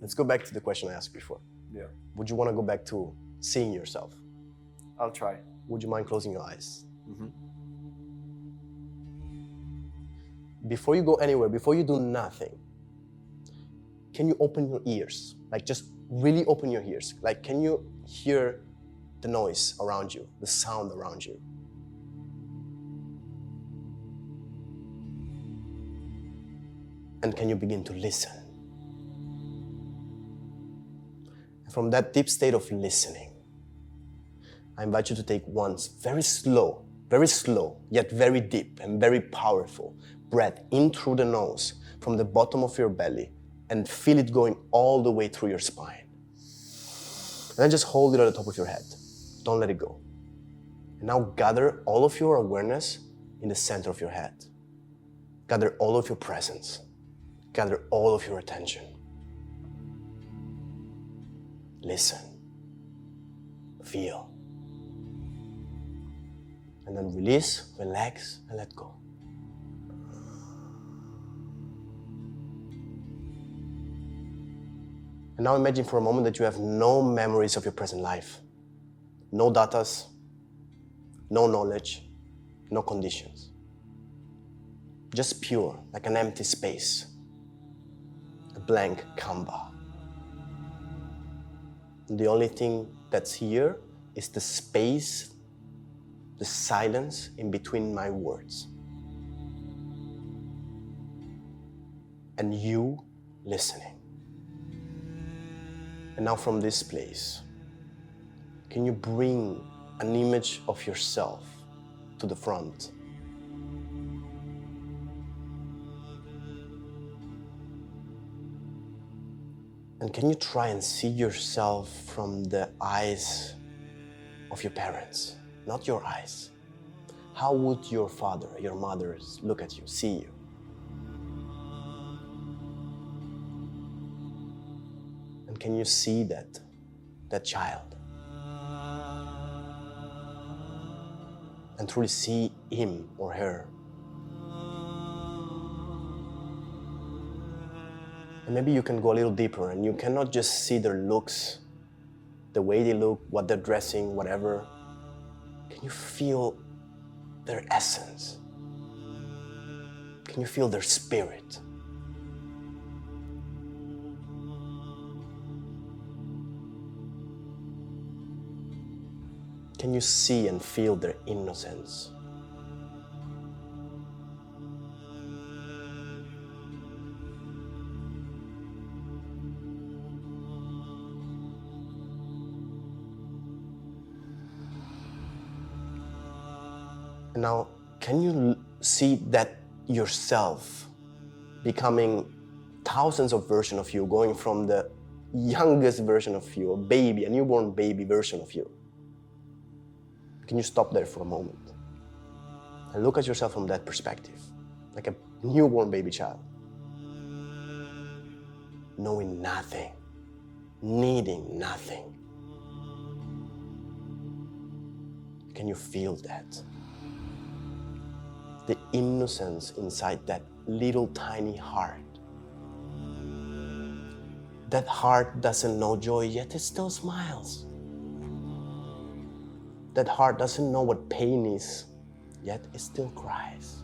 Let's go back to the question I asked before. Yeah. Would you want to go back to seeing yourself? I'll try. Would you mind closing your eyes? Mm-hmm. Before you go anywhere, before you do nothing, can you open your ears? Like just really open your ears. Like can you hear the noise around you, the sound around you? And can you begin to listen? And from that deep state of listening, I invite you to take one very slow, yet very deep and very powerful breath in through the nose from the bottom of your belly and feel it going all the way through your spine. And then just hold it at the top of your head. Don't let it go. And now gather all of your awareness in the center of your head. Gather all of your presence. Gather all of your attention. Listen. Feel. And then release, relax, and let go. And now imagine for a moment that you have no memories of your present life. No datas, no knowledge, no conditions. Just pure, like an empty space. A blank canvas. And the only thing that's here is the space, the silence in between my words. And you listening. And now from this place, can you bring an image of yourself to the front? And can you try and see yourself from the eyes of your parents, not your eyes? How would your father, your mother look at you, see you? And can you see that child? And truly see him or her. And maybe you can go a little deeper and you cannot just see their looks, the way they look, what they're dressing, whatever. Can you feel their essence? Can you feel their spirit? Can you see and feel their innocence? And now, can you see that yourself becoming thousands of versions of you, going from the youngest version of you, a baby, a newborn baby version of you? Can you stop there for a moment and look at yourself from that perspective, like a newborn baby child, knowing nothing, needing nothing? Can you feel that? The innocence inside that little tiny heart. That heart doesn't know joy, yet it still smiles. That heart doesn't know what pain is, yet it still cries.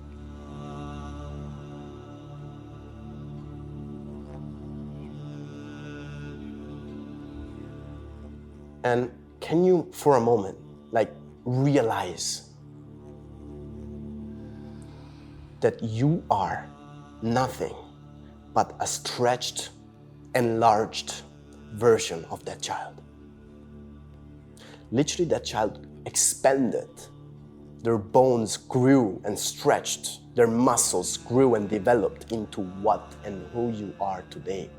And can you, for a moment, realize that you are nothing but a stretched, enlarged version of that child? Literally, that child expanded. Their bones grew and stretched. Their muscles grew and developed into what and who you are today.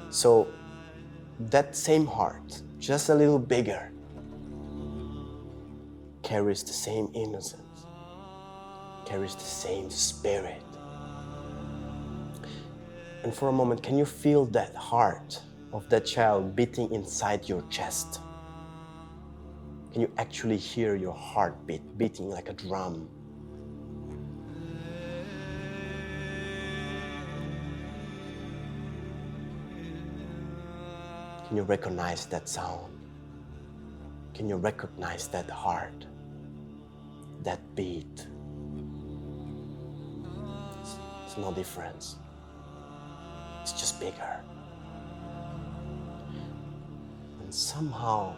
So that same heart, just a little bigger, carries the same innocence, carries the same spirit. And for a moment, can you feel that heart of that child beating inside your chest? Can you actually hear your heartbeat beating like a drum? Can you recognize that sound? Can you recognize that heart, that beat? It's no difference. It's just bigger. And somehow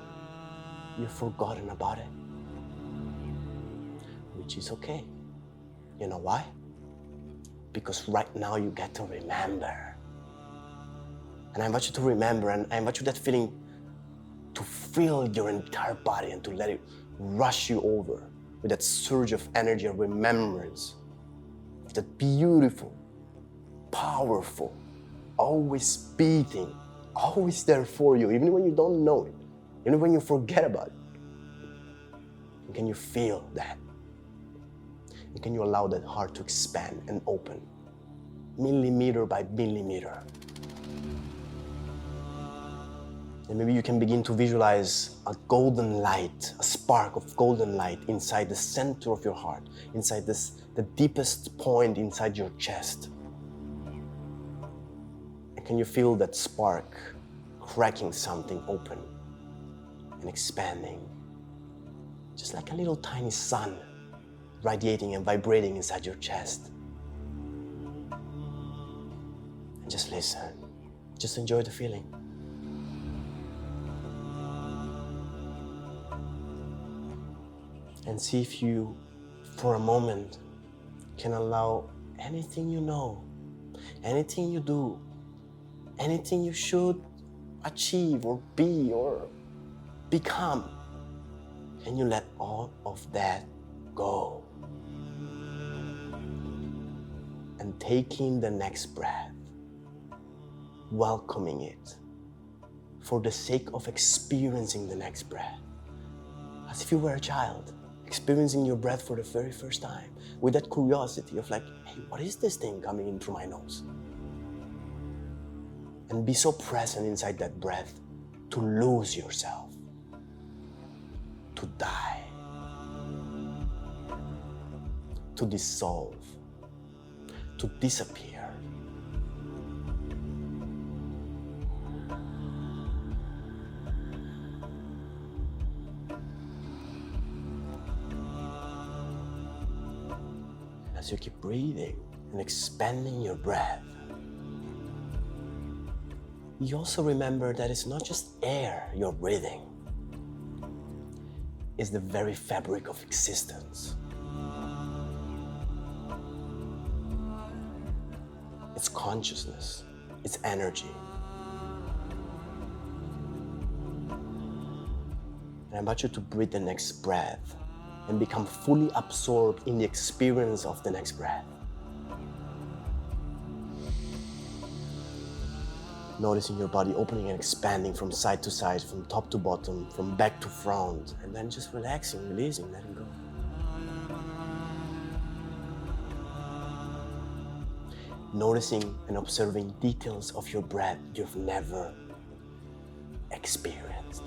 you've forgotten about it, which is okay. You know why? Because right now you get to remember. And I invite you to remember, and I invite you that feeling to fill your entire body and to let it rush you over with that surge of energy and remembrance. That beautiful, powerful, always beating, always there for you, even when you don't know it, even when you forget about it. And can you feel that? And can you allow that heart to expand and open, millimeter by millimeter? And maybe you can begin to visualize a golden light, a spark of golden light inside the center of your heart, inside the deepest point inside your chest. And can you feel that spark cracking something open and expanding, just like a little tiny sun radiating and vibrating inside your chest? And just listen, just enjoy the feeling. And see if you, for a moment, can allow anything you know, anything you do, anything you should achieve or be or become, can you let all of that go? And taking the next breath, welcoming it for the sake of experiencing the next breath, as if you were a child, experiencing your breath for the very first time, with that curiosity of like, hey, what is this thing coming in through my nose? And be so present inside that breath to lose yourself, to die, to dissolve, to disappear. As you keep breathing and expanding your breath, you also remember that it's not just air you're breathing, it's the very fabric of existence. It's consciousness, it's energy. And I invite you to breathe the next breath and become fully absorbed in the experience of the next breath. Noticing your body opening and expanding from side to side, from top to bottom, from back to front, and then just relaxing, releasing, letting go. Noticing and observing details of your breath you've never experienced.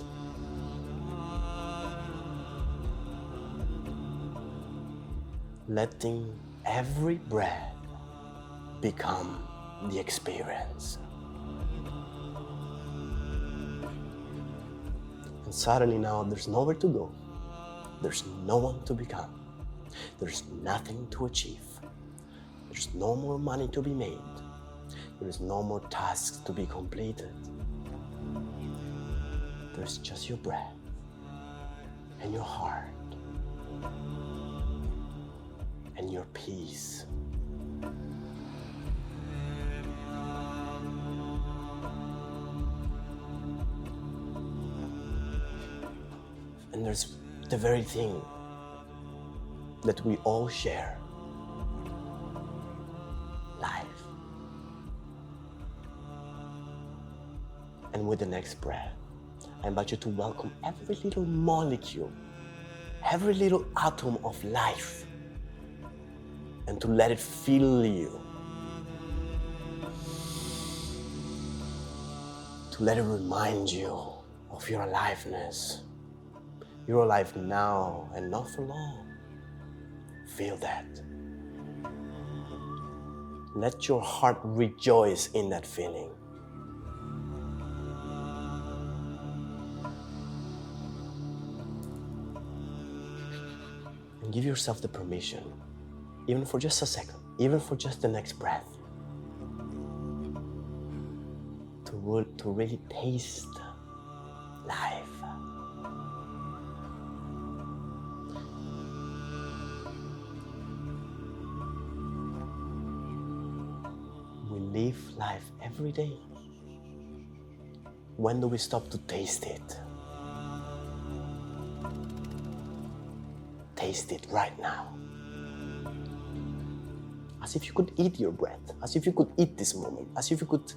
Letting every breath become the experience. And suddenly now there's nowhere to go. There's no one to become. There's nothing to achieve. There's no more money to be made. There's no more tasks to be completed. There's just your breath and your heart and your peace. And there's the very thing that we all share, life. And with the next breath, I invite you to welcome every little molecule, every little atom of life, and to let it fill you. To let it remind you of your aliveness. You're alive now and not for long. Feel that. Let your heart rejoice in that feeling. And give yourself the permission, even for just a second, even for just the next breath, to really taste life. We live life every day. When do we stop to taste it? Taste it right now. As if you could eat your breath, as if you could eat this moment, as if you could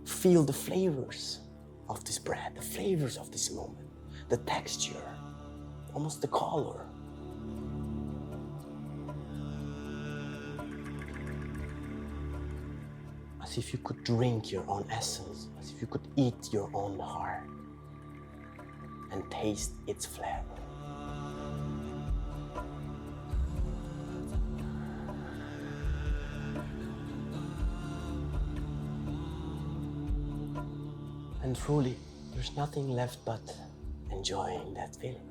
feel the flavors of this breath, the flavors of this moment, the texture, almost the color. As if you could drink your own essence, as if you could eat your own heart and taste its flavor. And truly, there's nothing left but enjoying that feeling.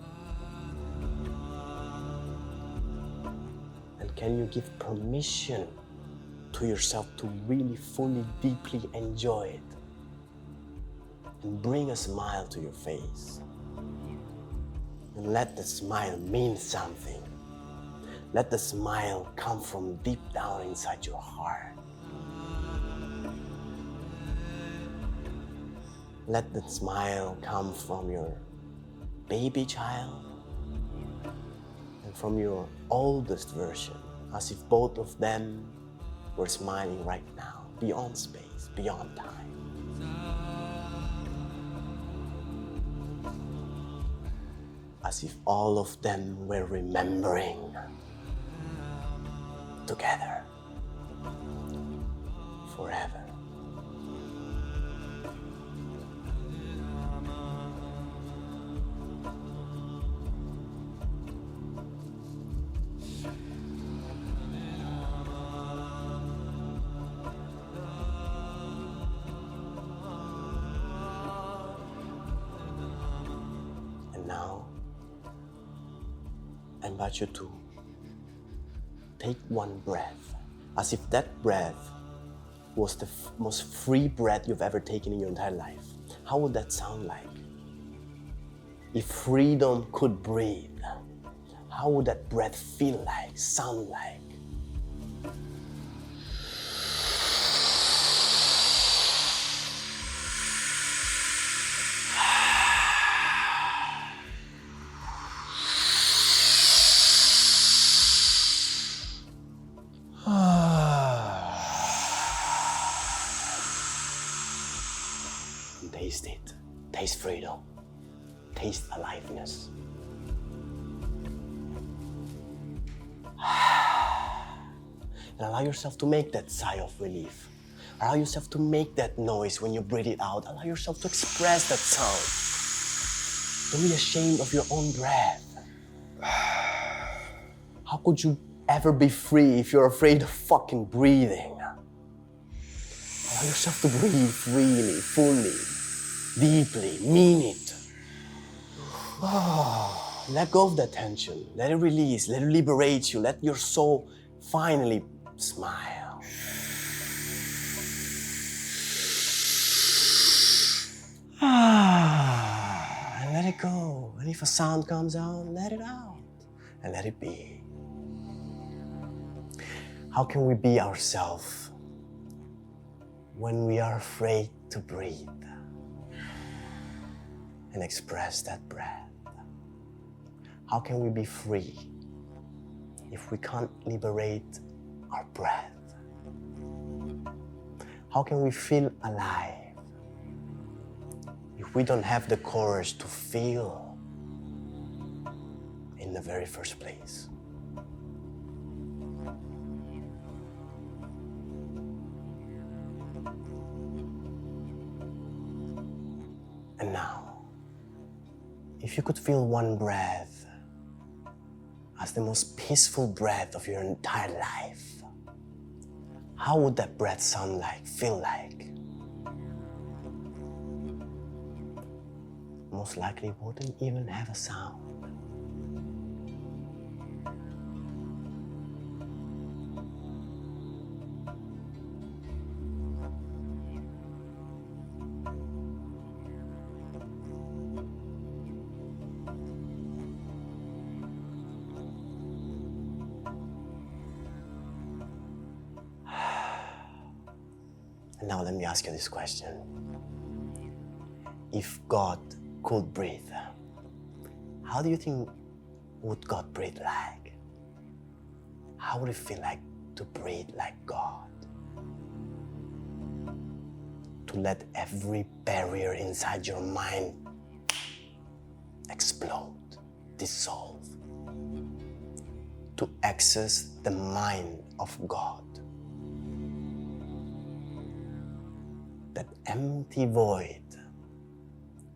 And can you give permission to yourself to really, fully, deeply enjoy it? And bring a smile to your face. And let the smile mean something. Let the smile come from deep down inside your heart. Let the smile come from your baby child and from your oldest version, as if both of them were smiling right now, beyond space, beyond time. As if all of them were remembering together forever. Now, I invite you to take one breath, as if that breath was the most free breath you've ever taken in your entire life. How would that sound like? If freedom could breathe, how would that breath feel like, sound like? Taste it. Taste freedom. Taste aliveness. And allow yourself to make that sigh of relief. Allow yourself to make that noise when you breathe it out. Allow yourself to express that sound. Don't be ashamed of your own breath. How could you ever be free if you're afraid of fucking breathing? Allow yourself to breathe freely, fully, deeply, mean it. Let go of that tension. Let it release. Let it liberate you. Let your soul finally smile. And let it go. And if a sound comes out, let it out. And let it be. How can we be ourselves when we are afraid to breathe and express that breath? How can we be free if we can't liberate our breath? How can we feel alive if we don't have the courage to feel in the very first place? And now, if you could feel one breath as the most peaceful breath of your entire life, how would that breath sound like, feel like? Most likely wouldn't even have a sound. Now let me ask you this question. If God could breathe, how do you think would God breathe like? How would it feel like to breathe like God? To let every barrier inside your mind explode, dissolve. To access the mind of God. That empty void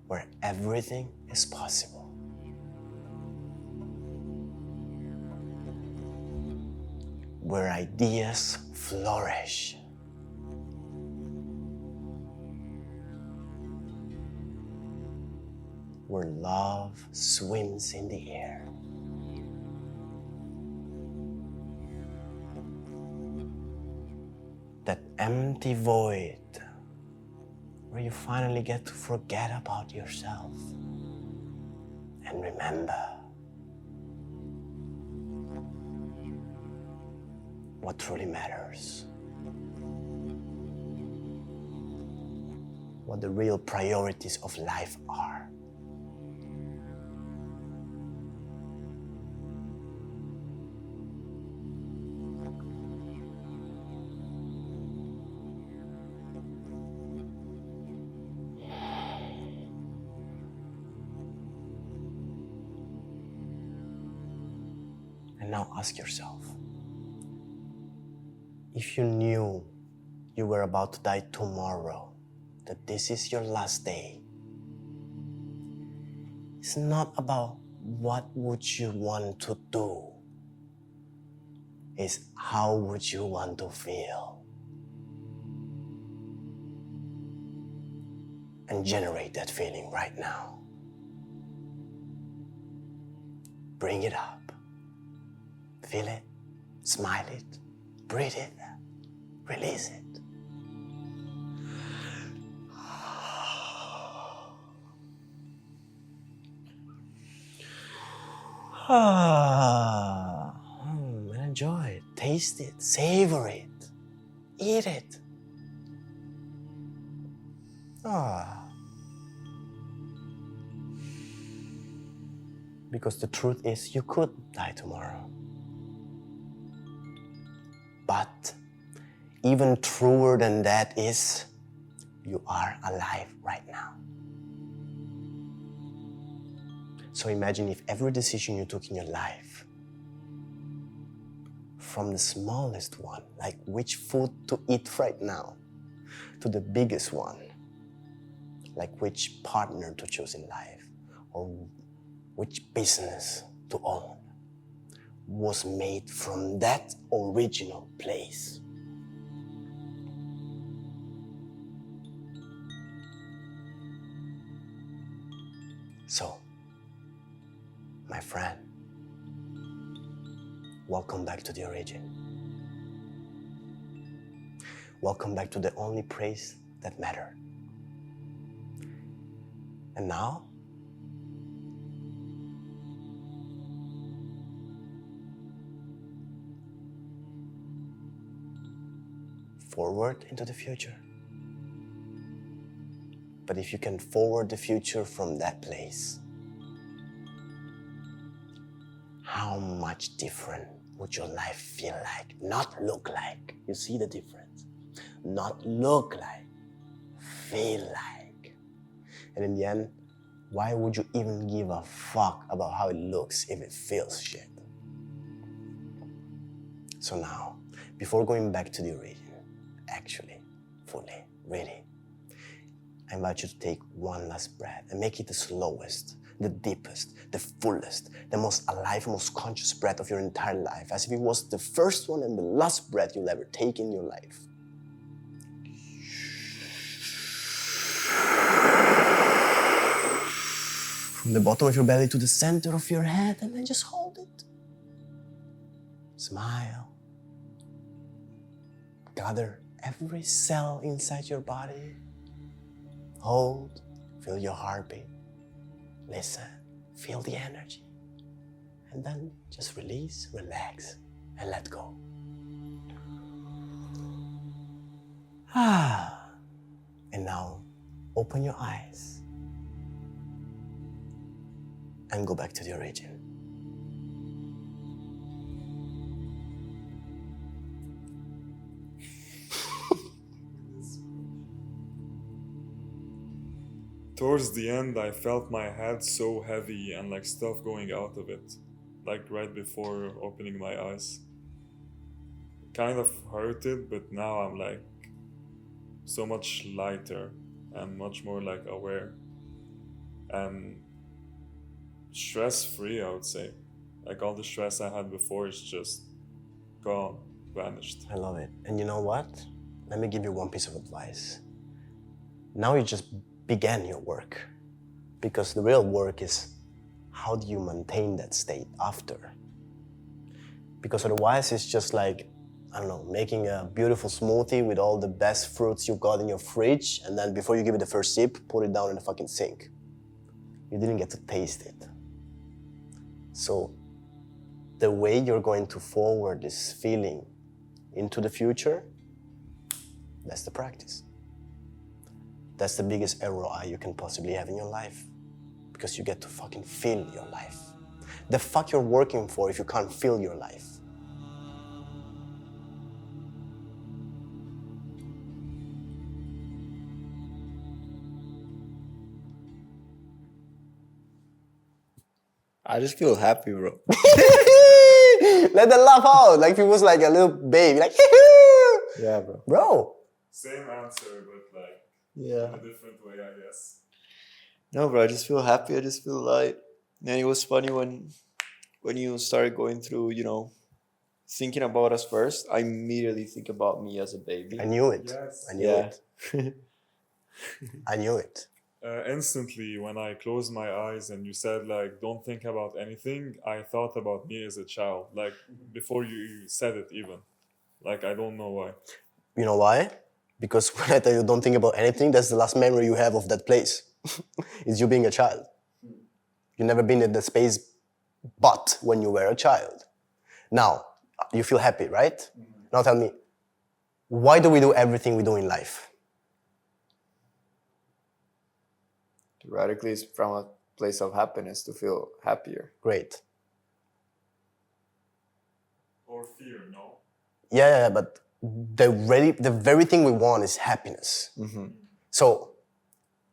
where everything is possible. Where ideas flourish. Where love swims in the air. That empty void where you finally get to forget about yourself and remember what truly matters. What the real priorities of life are. And now ask yourself, if you knew you were about to die tomorrow, that this is your last day, it's not about what would you want to do, it's how would you want to feel. And generate that feeling right now. Bring it up. Feel it, smile it, breathe it, release it. And enjoy it, taste it, savor it, eat it. Because the truth is, you could die tomorrow. But even truer than that is, you are alive right now. So imagine if every decision you took in your life, from the smallest one, like which food to eat right now, to the biggest one, like which partner to choose in life, or which business to own, was made from that original place. So, my friend, welcome back to the origin. Welcome back to the only place that mattered. And now, forward into the future. But if you can forward the future from that place, how much different would your life feel like? Not look like. You see the difference? Not look like, feel like. And in the end, why would you even give a fuck about how it looks if it feels shit? So now, before going back to the origin, actually, fully, really, I invite you to take one last breath and make it the slowest, the deepest, the fullest, the most alive, most conscious breath of your entire life, as if it was the first one and the last breath you'll ever take in your life. From the bottom of your belly to the center of your head, and then just hold it. Smile. Gather every cell inside your body. Hold, feel your heartbeat. Listen, feel the energy. And then just release, relax, and let go. open your eyes and go back to the origin. Towards the end, I felt my head so heavy and like stuff going out of it, like right before opening my eyes. Kind of hurted, but now I'm like so much lighter and much more like aware and stress-free, I would say. Like all the stress I had before is just gone, vanished. I love it. And you know what? Let me give you one piece of advice. Now you just began your work, because the real work is how do you maintain that state after? Because otherwise it's just like, I don't know, making a beautiful smoothie with all the best fruits you got in your fridge, and then before you give it the first sip, put it down in the fucking sink. You didn't get to taste it. So the way you're going to forward this feeling into the future, that's the practice. That's the biggest ROI you can possibly have in your life, because you get to fucking feel your life. The fuck you're working for if you can't feel your life? I just feel happy, bro. Let the laugh out, like if it was like a little baby, like Yeah, bro. bro. Same answer, but like Yeah. in a different way, I guess. No, bro, I just feel happy. I just feel light. And it was funny when you started going through, thinking about us first, I immediately think about me as a baby. I knew it. Yes. I knew it. I knew it. Instantly, when I closed my eyes and you said like, don't think about anything, I thought about me as a child, like before you said it even. Like, I don't know why. You know why? Because when I tell you don't think about anything, that's the last memory you have of that place. It's you being a child. You've never been in the space but when you were a child. Now, you feel happy, right? Now tell me, why do we do everything we do in life? Theoretically, it's from a place of happiness to feel happier. Great. Or fear, no? Yeah, but the very thing we want is happiness. Mm-hmm. So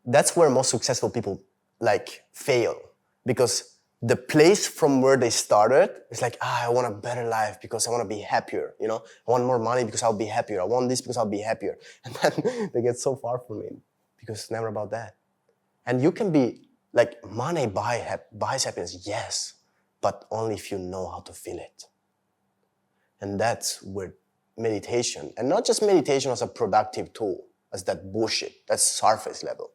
that's where most successful people like fail, because the place from where they started is like, I want a better life because I want to be happier, I want more money because I'll be happier. I want this because I'll be happier. And then they get so far from it because it's never about that. And you can be like, money buys happiness, yes, but only if you know how to feel it. And that's where meditation, and not just meditation as a productive tool, as that bullshit, that's surface level.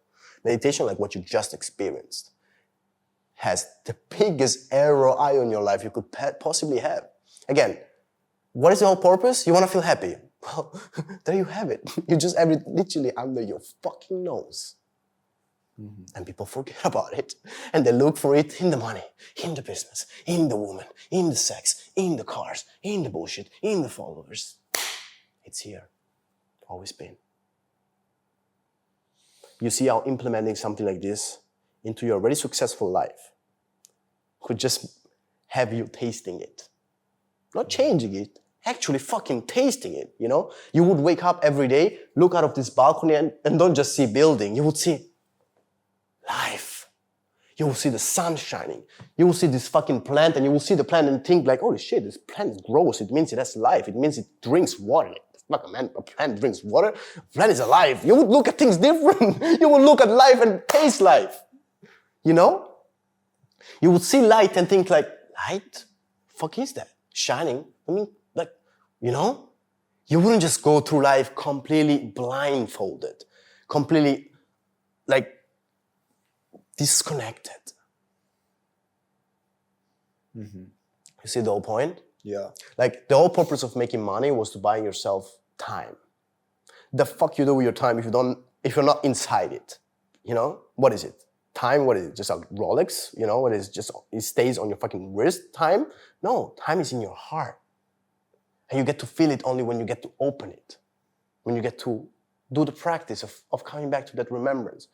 Meditation, like what you just experienced, has the biggest ROI on your life you could possibly have. Again, what is the whole purpose? You want to feel happy. Well, there you have it. You just have it literally under your fucking nose. Mm-hmm. And people forget about it. And they look for it in the money, in the business, in the woman, in the sex, in the cars, in the bullshit, in the followers. It's here. Always been. You see how implementing something like this into your already successful life could just have you tasting it. Not changing it, actually fucking tasting it, You would wake up every day, look out of this balcony and don't just see building. You would see life. You will see the sun shining. You will see this fucking plant and you will see the plant and think like, holy shit, this plant grows. It means it has life. It means it drinks water. Fuck, man, a plant drinks water. A plant is alive. You would look at things different. You would look at life and taste life. You would see light and think like, light? Fuck is that? Shining? I mean, like, You wouldn't just go through life completely blindfolded. Completely, like, disconnected. Mm-hmm. You see the whole point? Yeah. Like, the whole purpose of making money was to buy yourself time. The fuck you do with your time if you're not inside it? What is it? Time, what is it? Just a Rolex? What is it? Just, it stays on your fucking wrist? Time? No, time is in your heart. And you get to feel it only when you get to open it. When you get to Do the practice of coming back to that remembrance.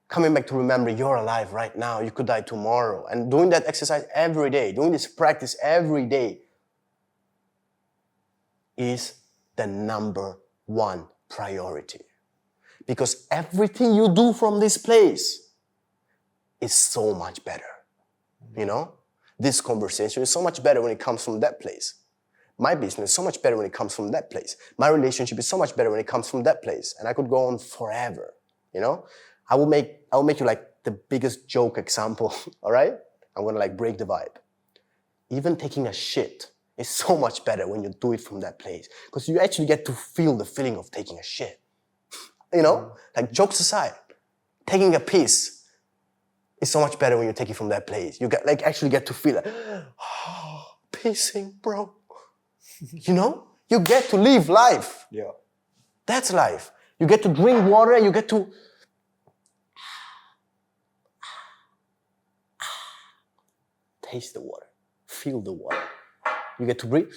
Coming back to remember you're alive right now, you could die tomorrow. And doing that exercise every day, doing this practice every day is the number one priority. Because everything you do from this place is so much better. You know? This conversation is so much better when it comes from that place. My business is so much better when it comes from that place. My relationship is so much better when it comes from that place. And I could go on forever, you know? I will make you like the biggest joke example, all right? I'm gonna like break the vibe. Even taking a shit is so much better when you do it from that place. Because you actually get to feel the feeling of taking a shit. You know? Like jokes aside, taking a piss is so much better when you take it from that place. You actually get to feel like, oh, pissing, bro. You know? You get to live life. Yeah. That's life. You get to drink water and you get to taste the water, feel the water. You get to breathe.